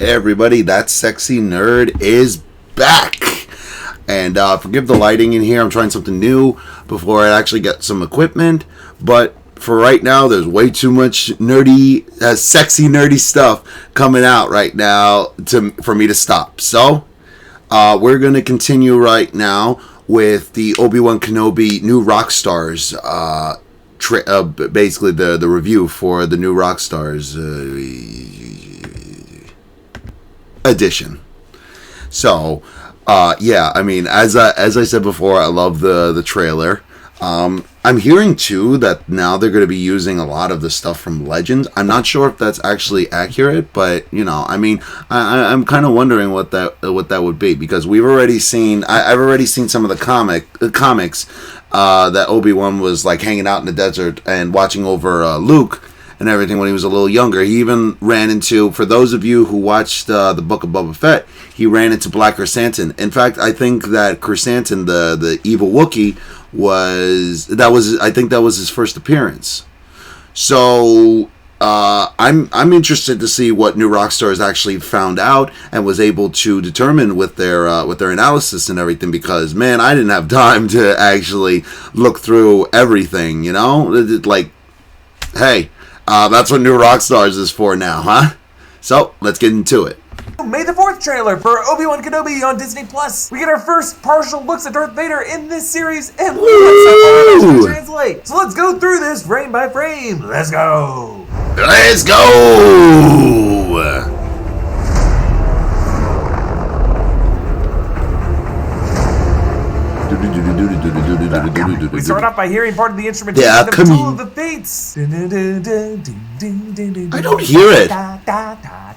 Hey everybody, that sexy nerd is back. And forgive the lighting in here. I'm trying something new before I actually get some equipment. But for right now, there's way too much nerdy, sexy nerdy stuff coming out right now for me to stop. So we're going to continue right now with the Obi-Wan Kenobi New Rockstars, basically the review for the New Rockstars edition. So, yeah, I mean, as I said before, I love the trailer. I'm hearing too that now they're going to be using a lot of the stuff from Legends. I'm not sure if that's actually accurate, but you know, I mean, I'm kind of wondering what that would be, because we've already seen. I've already seen some of the comics that Obi-Wan was like hanging out in the desert and watching over Luke and everything when he was a little younger. He even ran into, for those of you who watched the Book of Boba Fett, he ran into Black Chrysanthemum. In fact, I think that Chrysanthemum, the evil Wookiee, I think that was his first appearance. So I'm interested to see what New Rockstars actually found out and was able to determine with their analysis and everything, because man, I didn't have time to actually look through everything, you know? Like, hey, that's what New Rockstars is for now, huh? So, let's get into it. May the 4th trailer for Obi-Wan Kenobi on Disney+. We get our first partial looks at Darth Vader in this series, and look at how translate. So let's go through this frame by frame. Let's go. Let's go! We start off by hearing part of the instrumentation of Duel of the Fates. I don't hear it.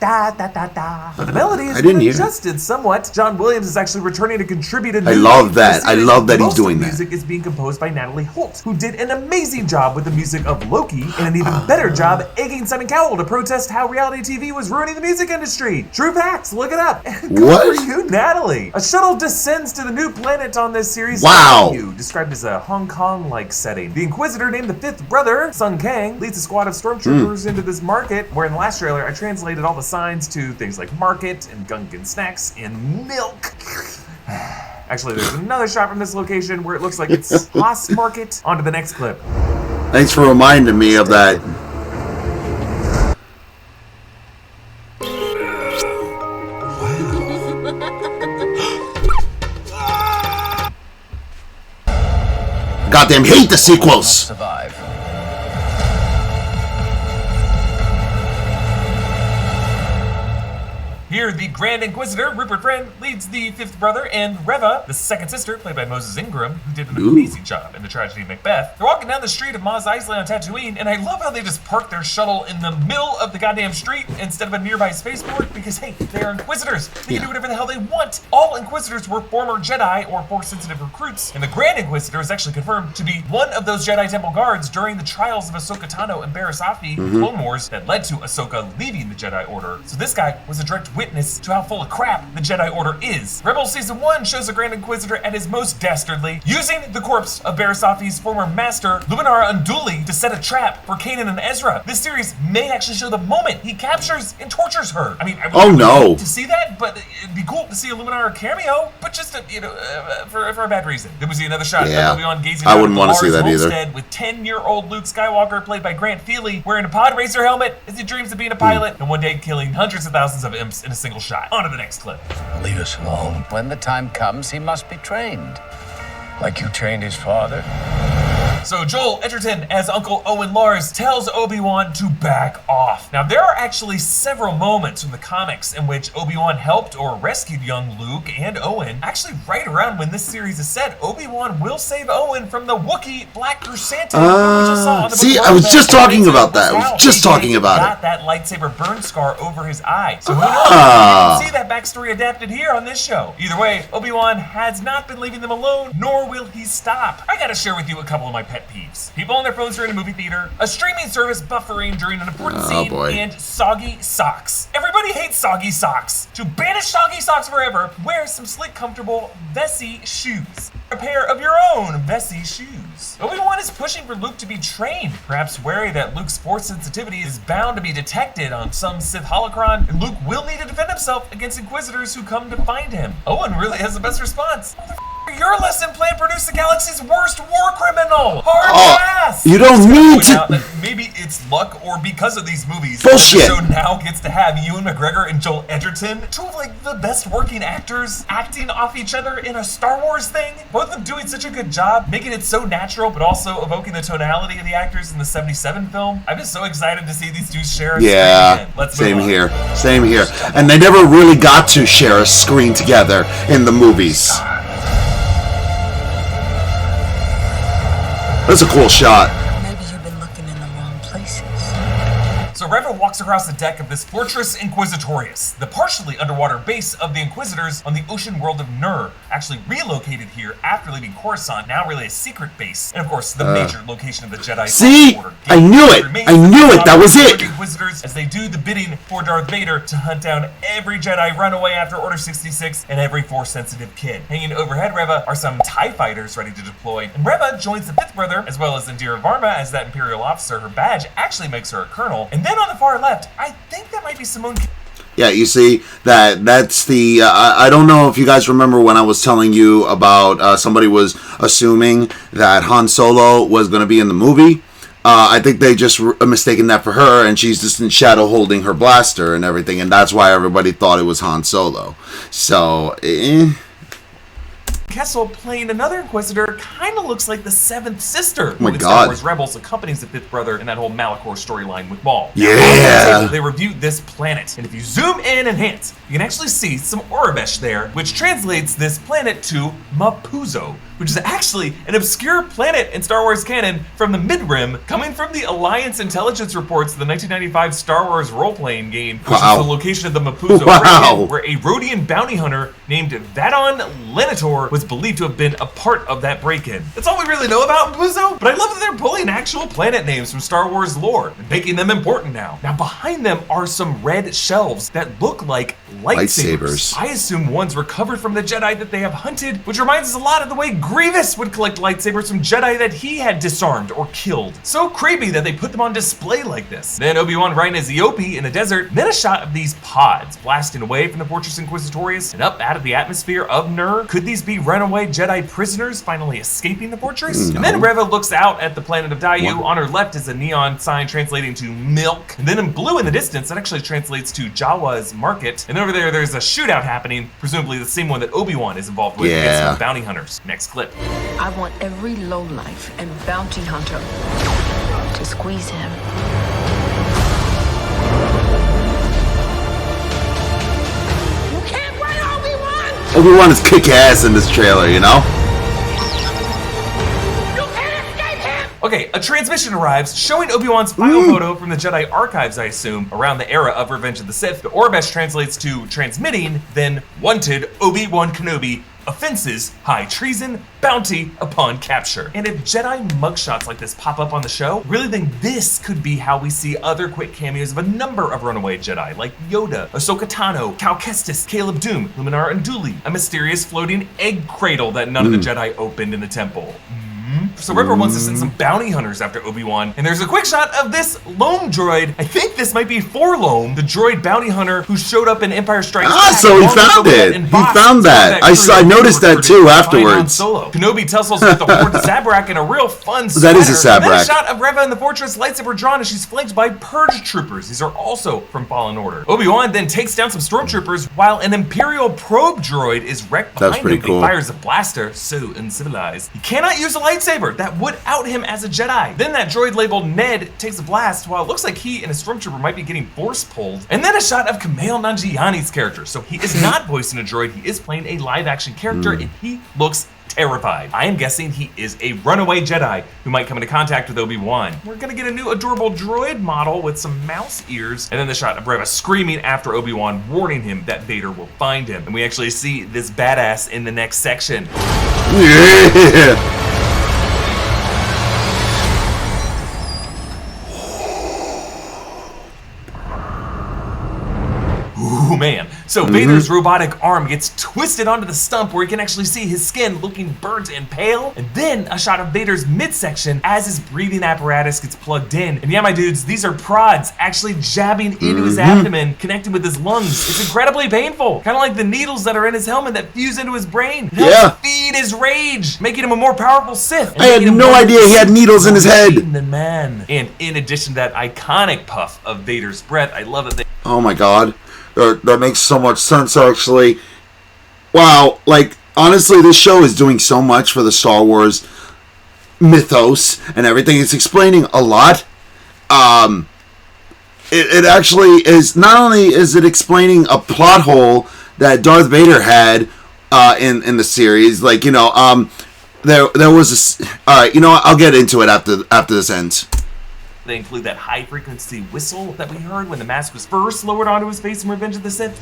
But the melody is adjusted somewhat. John Williams is actually returning to contribute a new. I love that. I love that he's doing that. Most of the music is being composed by Natalie Holt, who did an amazing job with the music of Loki, and an even better job egging Simon Cowell to protest how reality TV was ruining the music industry. True facts. Look it up. What? For you, Natalie. A shuttle descends to the new planet on this series. Wow. Described as a Hong Kong-like setting. The Inquisitor, named the 5th brother, Sun Kang, leads a squad of stormtroopers into this market, where in the last trailer I translated all the signs to things like market and Gungan snacks and milk. Actually, there's another shot from this location where it looks like it's Haas Market. On to the next clip. Thanks for reminding me of that. Goddamn hate the sequels! Survive. Here, the Grand Inquisitor, Rupert Friend, leads the 5th brother, and Reva, the 2nd sister, played by Moses Ingram, who did an amazing job in the tragedy of Macbeth. They're walking down the street of Mos Eisley on Tatooine, and I love how they just park their shuttle in the middle of the goddamn street instead of a nearby spaceport, because hey, they are Inquisitors. They can do whatever the hell they want. All Inquisitors were former Jedi or Force-sensitive recruits, and the Grand Inquisitor is actually confirmed to be one of those Jedi Temple guards during the trials of Ahsoka Tano and Barriss Offee Clone Wars that led to Ahsoka leaving the Jedi Order. So this guy was a direct witness to how full of crap the Jedi Order is. Rebels Season 1 shows the Grand Inquisitor at his most dastardly, using the corpse of Barriss Offee's former master, Luminara Unduli, to set a trap for Kanan and Ezra. This series may actually show the moment he captures and tortures her. I mean, I would hate to see that, but it'd be cool to see a Luminara cameo, but just for a bad reason. Then we see another shot of Obi-Wan gazing out of Mars homestead with 10-year-old Luke Skywalker, played by Grant Feely, wearing a pod racer helmet as he dreams of being a pilot, and one day killing hundreds of thousands of imps in a single shot. On to the next clip. Leave us alone. When the time comes, he must be trained. Like you trained his father. So Joel Edgerton, as Uncle Owen Lars, tells Obi-Wan to back off. Now, there are actually several moments from the comics in which Obi-Wan helped or rescued young Luke and Owen. Actually, right around when this series is set, Obi-Wan will save Owen from the Wookiee Black Chrysanthemum, which I saw on the see, I was just talking about that. I was just talking about it. Got that lightsaber burn scar over his eye. So who knows? You can see that backstory adapted here on this show. Either way, Obi-Wan has not been leaving them alone, nor will he stop. I gotta share with you a couple of my pet peeves. People on their phones during a movie theater, a streaming service buffering during an important scene, and soggy socks. Everybody hates soggy socks. To banish soggy socks forever, wear some slick, comfortable, Vessi shoes. A pair of your own Vessi shoes. Obi-Wan is pushing for Luke to be trained, perhaps wary that Luke's force sensitivity is bound to be detected on some Sith holocron, and Luke will need to defend himself against Inquisitors who come to find him. Owen really has the best response. Your lesson plan produced the galaxy's worst war criminal. Hard pass. You don't need to. That maybe it's luck or because of these movies. Bullshit. The show now gets to have Ewan McGregor and Joel Edgerton, two of like the best working actors, acting off each other in a Star Wars thing. Both of them doing such a good job, making it so natural, but also evoking the tonality of the actors in the '77 film. I'm just so excited to see these two share a screen again. Let's move on. Same here. And they never really got to share a screen together in the movies. That's a cool shot. Maybe you've been looking in the wrong places. So Reva walks across the deck of this Fortress Inquisitorius, the partially underwater base of the Inquisitors on the ocean world of Nur, actually relocated here after leaving Coruscant, now really a secret base, and of course the major location of the Jedi. See? Order. I knew it! I knew it! That was it! Inquisitors as they do the bidding for Darth Vader to hunt down every Jedi runaway after Order 66 and every Force-sensitive kid. Hanging overhead Reva are some TIE fighters ready to deploy, and Reva joins the fifth brother, as well as Indira Varma as that Imperial officer. Her badge actually makes her a colonel, and then on the far left, I think that might be Simone. Yeah, you see, that's the, I don't know if you guys remember when I was telling you about somebody was assuming that Han Solo was going to be in the movie. I think they just mistaken that for her, and she's just in shadow holding her blaster and everything, and that's why everybody thought it was Han Solo. So, Kessel playing another Inquisitor kind of looks like the seventh sister. Oh my who in God. Star Wars Rebels accompanies the fifth brother in that whole Malachor storyline with Maul. Yeah. They reviewed this planet, and if you zoom in and enhance, you can actually see some Aurebesh there, which translates this planet to Mapuzo, which is actually an obscure planet in Star Wars canon from the Mid-Rim, coming from the Alliance intelligence reports of the 1995 Star Wars role-playing game, which is the location of the Mapuzo region, where a Rhodian bounty hunter named Vadon Lenator was believed to have been a part of that break-in. That's all we really know about Mapuzo, but I love that they're pulling actual planet names from Star Wars lore and making them important now. Now behind them are some red shelves that look like lightsabers. I assume ones recovered from the Jedi that they have hunted, which reminds us a lot of the way Grievous would collect lightsabers from Jedi that he had disarmed or killed. So creepy that they put them on display like this. Then Obi-Wan riding a Ziope in the desert, then a shot of these pods blasting away from the Fortress Inquisitorius and up out of the atmosphere of Nur. Could these be runaway Jedi prisoners finally escaping the fortress? No. And then Reva looks out at the planet of Daiyu. On her left is a neon sign translating to milk. And then in blue in the distance, that actually translates to Jawa's market. And over there's a shootout happening, presumably the same one that Obi-Wan is involved with against some bounty hunters. Next clip. I want every lowlife and bounty hunter to squeeze him. You can't run, Obi-Wan! Obi-Wan is kick-ass in this trailer, you know? Okay, a transmission arrives showing Obi-Wan's final photo from the Jedi archives, I assume, around the era of Revenge of the Sith. The Aurebesh translates to transmitting, then wanted Obi-Wan Kenobi, offenses, high treason, bounty upon capture. And if Jedi mugshots like this pop up on the show, really think this could be how we see other quick cameos of a number of runaway Jedi, like Yoda, Ahsoka Tano, Cal Kestis, Caleb Doom, Luminar Unduli, a mysterious floating egg cradle that none of the Jedi opened in the temple. So Ripper wants to send some bounty hunters after Obi-Wan, and there's a quick shot of this Loam droid. I think this might be Forloam, the droid bounty hunter who showed up in Empire Strikes Back. So he found it. He found that. I noticed that too afterwards. Kenobi tells us that the Horde Zabrak in a real fun That is a sweater. And then Zabrak. a shot of Reva in the fortress, lightsaber drawn, as she's flanked by Purge troopers. These are also from Fallen Order. Obi-Wan then takes down some stormtroopers while an Imperial probe droid is wrecked behind him. pretty cool. He fires a blaster, so uncivilized. He cannot use a lightsaber. That would out him as a Jedi. Then that droid labeled Ned takes a blast while it looks like he and a stormtrooper might be getting force pulled. And then a shot of Kumail Nanjiani's character. So he is not voicing a droid, he is playing a live action character and he looks terrified. I am guessing he is a runaway Jedi who might come into contact with Obi-Wan. We're gonna get a new adorable droid model with some mouse ears, and then the shot of Reva screaming after Obi-Wan, warning him that Vader will find him. And we actually see this badass in the next section. Yeah. Ooh, man. So Vader's robotic arm gets twisted onto the stump where you can actually see his skin looking burnt and pale. And then a shot of Vader's midsection as his breathing apparatus gets plugged in. And yeah, my dudes, these are prods actually jabbing into his abdomen, connecting with his lungs. It's incredibly painful. Kind of like the needles that are in his helmet that fuse into his brain. It helps feed his rage, making him a more powerful Sith. I had no idea he had needles in his head. Than man. And in addition to that iconic puff of Vader's breath, I love that they... Oh my god. That makes so much sense, actually. Wow, like, honestly, this show is doing so much for the Star Wars mythos and everything. It's explaining a lot. It actually is, not only is it explaining a plot hole that Darth Vader had in the series, like, you know, there was a... Alright, you know what, I'll get into it after this ends. They include that high-frequency whistle that we heard when the mask was first lowered onto his face in Revenge of the Sith.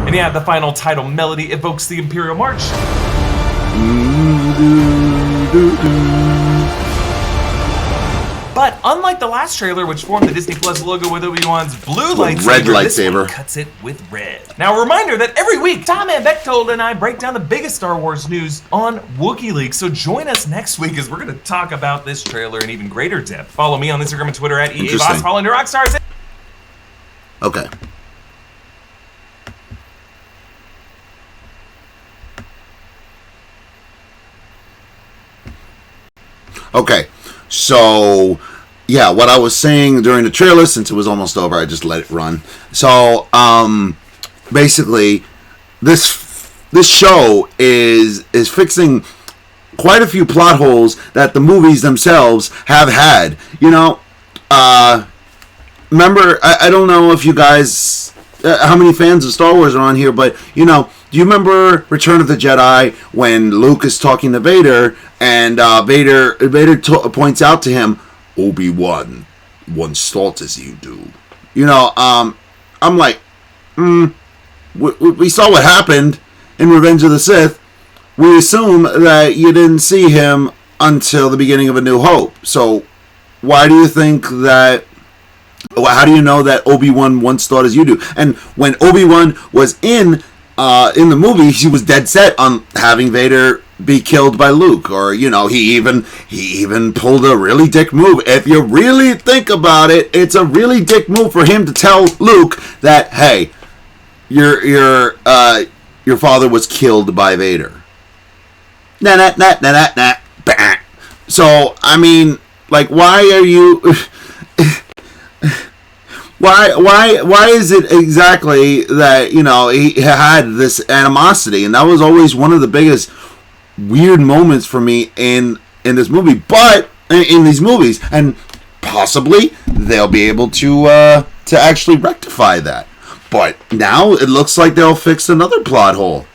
And yeah, the final title melody evokes the Imperial March. But unlike the last trailer, which formed the Disney Plus logo with Obi-Wan's blue lightsaber, red lightsaber, this one cuts it with red. Now, a reminder that every week, Tom and Bechtold and I break down the biggest Star Wars news on WookieLeaks. So join us next week as we're going to talk about this trailer in even greater depth. Follow me on Instagram and Twitter at EABoss. Follow New Rockstars. Okay. Okay, so yeah, what I was saying during the trailer, since it was almost over, I just let it run. So basically, this show is fixing quite a few plot holes that the movies themselves have had. You know, remember, I don't know if you guys, how many fans of Star Wars are on here, but you know, do you remember Return of the Jedi when Luke is talking to Vader and Vader points out to him, Obi-Wan once thought as you do. You know, I'm like, we saw what happened in Revenge of the Sith. We assume that you didn't see him until the beginning of A New Hope. So why do you think that? How do you know that Obi-Wan once thought as you do? And when Obi-Wan was in the movie, he was dead set on having Vader be killed by Luke, or you know, he even pulled a really dick move. If you really think about it, it's a really dick move for him to tell Luke that, hey, your father was killed by Vader. Nah. So I mean, like, why are you? Why is it exactly that, you know, he had this animosity? And that was always one of the biggest weird moments for me in this movie, but in these movies, and possibly they'll be able to actually rectify that. But now it looks like they'll fix another plot hole.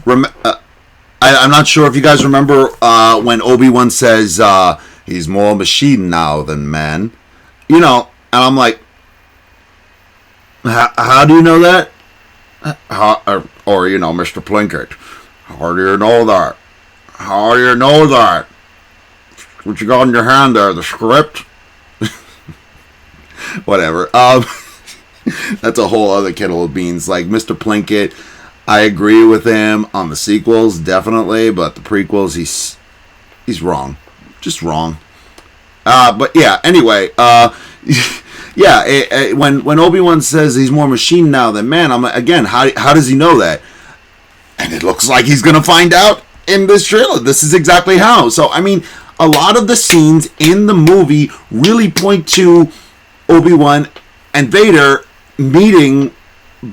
I'm not sure if you guys remember when Obi-Wan says he's more machine now than man. You know, and I'm like, how do you know that? Or, you know, Mr. Plinkett, how do you know that? How do you know that? What you got in your hand there, the script? Whatever. That's a whole other kettle of beans. Like, Mr. Plinkett, I agree with him on the sequels, definitely, but the prequels, he's wrong. Just wrong. But yeah, anyway, yeah, when Obi-Wan says he's more machine now than man, I'm like, again, how does he know that? And it looks like he's gonna find out in this trailer. This is exactly how. So, I mean, a lot of the scenes in the movie really point to Obi-Wan and Vader meeting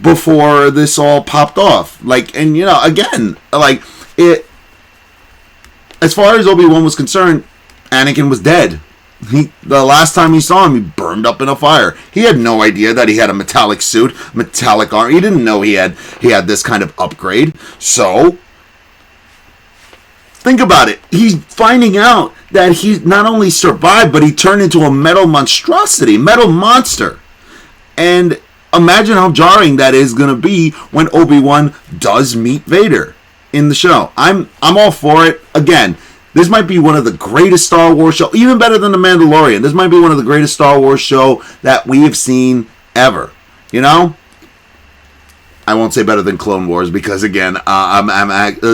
before this all popped off. Like, and you know, again, like, it, as far as Obi-Wan was concerned, Anakin was dead. The last time he saw him, he burned up in a fire. He had no idea that he had a metallic suit, metallic armor. He didn't know he had this kind of upgrade. So, think about it. He's finding out that he not only survived, but he turned into a metal monstrosity, metal monster. And imagine how jarring that is going to be when Obi-Wan does meet Vader. in the show. I'm all for it. Again, this might be one of the greatest Star Wars show, even better than The Mandalorian. This might be one of the greatest Star Wars show that we have seen ever. You know? I won't say better than Clone Wars because, again,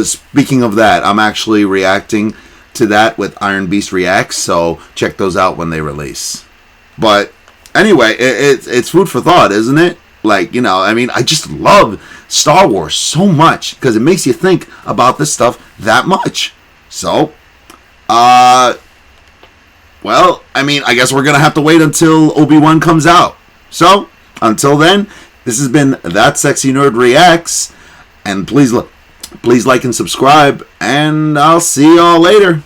speaking of that, I'm actually reacting to that with Iron Beast Reacts, so check those out when they release. But anyway, it's food for thought, isn't it? Like, you know, I mean, I just love Star Wars so much because it makes you think about this stuff that much. So, well, I mean, I guess we're going to have to wait until Obi-Wan comes out. So, until then, this has been That Sexy Nerd Reacts. And please like and subscribe. And I'll see y'all later.